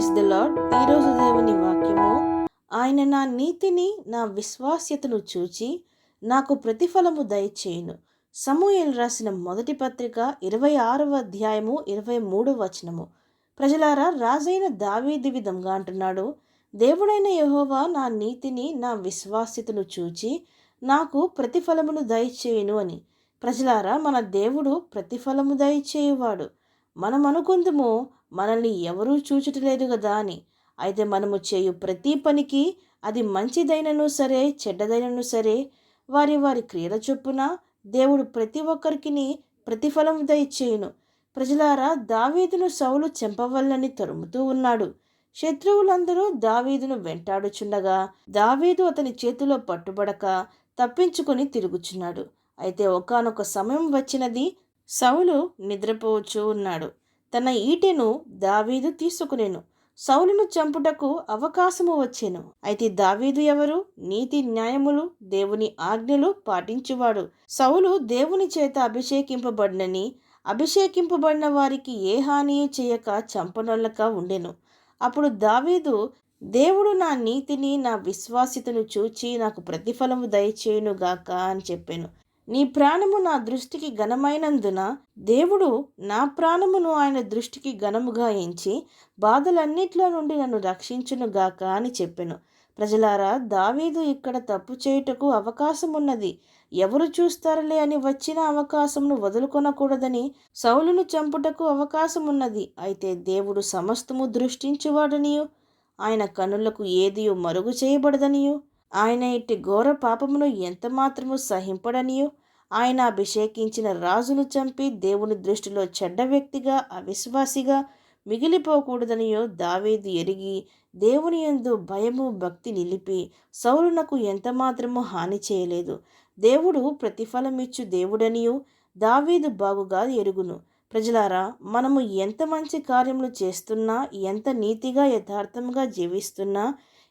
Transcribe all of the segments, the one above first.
Praise the lord. ఈరోజు దేవుని వాక్యము, ఆయన నా నీతిని నా విశ్వాస్యతను చూచి నాకు ప్రతిఫలము దయచేయును. సమూయేలు రాసిన మొదటి పత్రిక 26వ అధ్యాయము 23వ వచనము. ప్రజలారా, రాజైన దావీదు విధంగా అంటున్నాడు, దేవుడైన యెహోవా నా నీతిని నా విశ్వాస్యతను చూచి నాకు ప్రతిఫలమును దయచేయును అని. ప్రజలారా, మన దేవుడు ప్రతిఫలము దయచేయువాడు. మనం అనుకుందుము, మనల్ని ఎవరూ చూచుటలేదు కదా అని. అయితే మనము చేయు ప్రతి పనికి, అది మంచిదైనను సరే చెడ్డదైనను సరే, వారి వారి క్రియల చొప్పున దేవుడు ప్రతి ఒక్కరికి ప్రతిఫలం దయచేయును. ప్రజలారా, దావీదును సౌలు చంపవల్లని తరుముతూ ఉన్నాడు. శత్రువులందరూ దావీదును వెంటాడుచుండగా దావీదు అతని చేతిలో పట్టుబడక తప్పించుకొని తిరుగుచున్నాడు. అయితే ఒకానొక సమయం వచ్చినది, సౌలు నిద్రపోవచ్చు ఉన్నాడు. తన ఈటెను దావీదు తీసుకునేను. సౌలును చంపుటకు అవకాశము వచ్చెను. అయితే దావీదు ఎవరు? నీతి న్యాయములు, దేవుని ఆజ్ఞలు పాటించువాడు. సౌలు దేవుని చేత అభిషేకింపబడిన వారికి ఏ హాని చేయక చంపనొల్లక ఉండెను. అప్పుడు దావీదు, దేవుడు నా నీతిని నా విశ్వాస్యతను చూచి నాకు ప్రతిఫలము దయచేయునుగాక అని చెప్పాను. నీ ప్రాణము నా దృష్టికి ఘనమైనందున దేవుడు నా ప్రాణమును ఆయన దృష్టికి ఘనముగా ఎంచి బాధలన్నిట్లో నుండి నన్ను రక్షించునుగాక అని చెప్పెను. ప్రజలారా, దావీదు ఇక్కడ తప్పు చేయుటకు అవకాశం ఉన్నది. ఎవరు చూస్తారులే అని వచ్చిన అవకాశమును వదులుకొనకూడదని సౌలును చంపుటకు అవకాశం ఉన్నది. అయితే దేవుడు సమస్తము దృష్టించువాడనియు ఆయన కనులకు ఏదియు మరుగు చేయబడదనియు ఆయన ఇట్టి ఘోర పాపమును ఎంత మాత్రము సహింపడనియు ఆయన అభిషేకించిన రాజును చంపి దేవుని దృష్టిలో చెడ్డ వ్యక్తిగా అవిశ్వాసిగా మిగిలిపోకూడదనియో దావీదు ఎరిగి దేవుని యందు భయము భక్తి నిలిపి సౌలునకు ఎంత మాత్రము హాని చేయలేదు. దేవుడు ప్రతిఫలమిచ్చు దేవుడనియు దావీదు బాగుగా ఎరుగును. ప్రజలారా, మనము ఎంత మంచి కార్యములు చేస్తున్నా, ఎంత నీతిగా యథార్థముగా జీవిస్తున్నా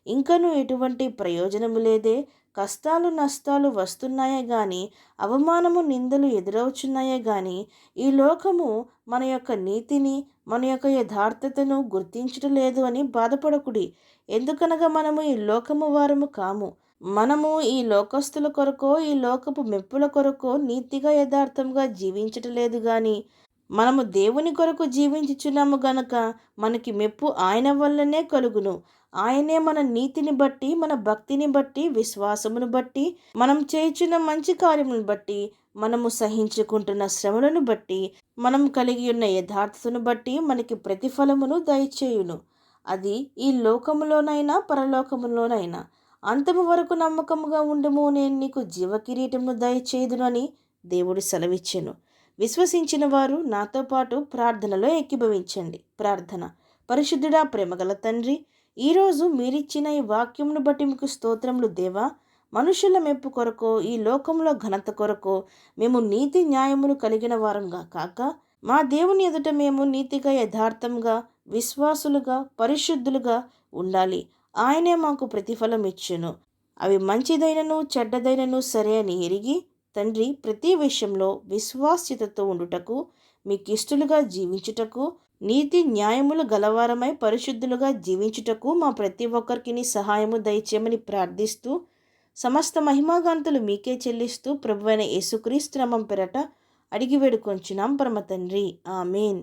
ఇంకనూ ఎటువంటి ప్రయోజనము లేదే. కష్టాలు నష్టాలు వస్తున్నాయే గాని, అవమానము నిందలు ఎదురవుచున్నాయే గాని, ఈ లోకము మన యొక్క నీతిని మన యొక్క యథార్థతను గుర్తించటలేదు అని బాధపడకుడి. ఎందుకనగా మనము ఈ లోకము వారము కాము. మనము ఈ లోకస్తుల కొరకో ఈ లోకపు మెప్పుల కొరకో నీతిగా యథార్థంగా జీవించటలేదు గాని, మనము దేవుని కొరకు జీవించుచున్నాము గనక మనకి మెప్పు ఆయన వల్లనే కలుగును. ఆయనే మన నీతిని బట్టి, మన భక్తిని బట్టి, విశ్వాసమును బట్టి, మనం చేయుచున్న మంచి కార్యములను బట్టి, మనము సహించుకుంటున్న శ్రమలను బట్టి, మనం కలిగి ఉన్న యథార్థతను బట్టి మనకి ప్రతిఫలమును దయచేయును. అది ఈ లోకములోనైనా పరలోకములోనైనా. అంతము వరకు నమ్మకముగా ఉండుము, నేను నీకు జీవకిరీటమును దయచేయుదును అని దేవుడు సెలవిచ్చెను. విశ్వసించిన వారు నాతో పాటు ప్రార్థనలో ఏకీభవించండి. ప్రార్థన. పరిశుద్ధుడా, ప్రేమగల తండ్రి, ఈరోజు మీరిచ్చిన ఈ వాక్యమును బట్టి మీకు స్తోత్రములు దేవా. మనుషుల మెప్పు కొరకో ఈ లోకంలో ఘనత కొరకో మేము నీతి న్యాయములు కలిగిన వారంగా కాక, మా దేవుని ఎదుట మేము నీతిగా యథార్థంగా విశ్వాసులుగా పరిశుద్ధులుగా ఉండాలి. ఆయనే మాకు ప్రతిఫలం ఇచ్చును. అవి మంచిదైనను చెడ్డదైనను సరే అని ఎరిగి తండ్రి, ప్రతి విషయంలో విశ్వాస్యతతో ఉండుటకు, మీకు ఇష్టలుగా జీవించుటకు, నీతి న్యాయములు గలవారమై పరిశుద్ధులుగా జీవించుటకు మా ప్రతి ఒక్కరికి సహాయము దయచేయమని ప్రార్థిస్తూ, సమస్త మహిమాగంతులు మీకే చెల్లిస్తూ ప్రభువైన యేసుక్రీస్తు నామం పేరట అడిగి వేడుకొంచున్నాం పరమ తండ్రి. ఆమేన్.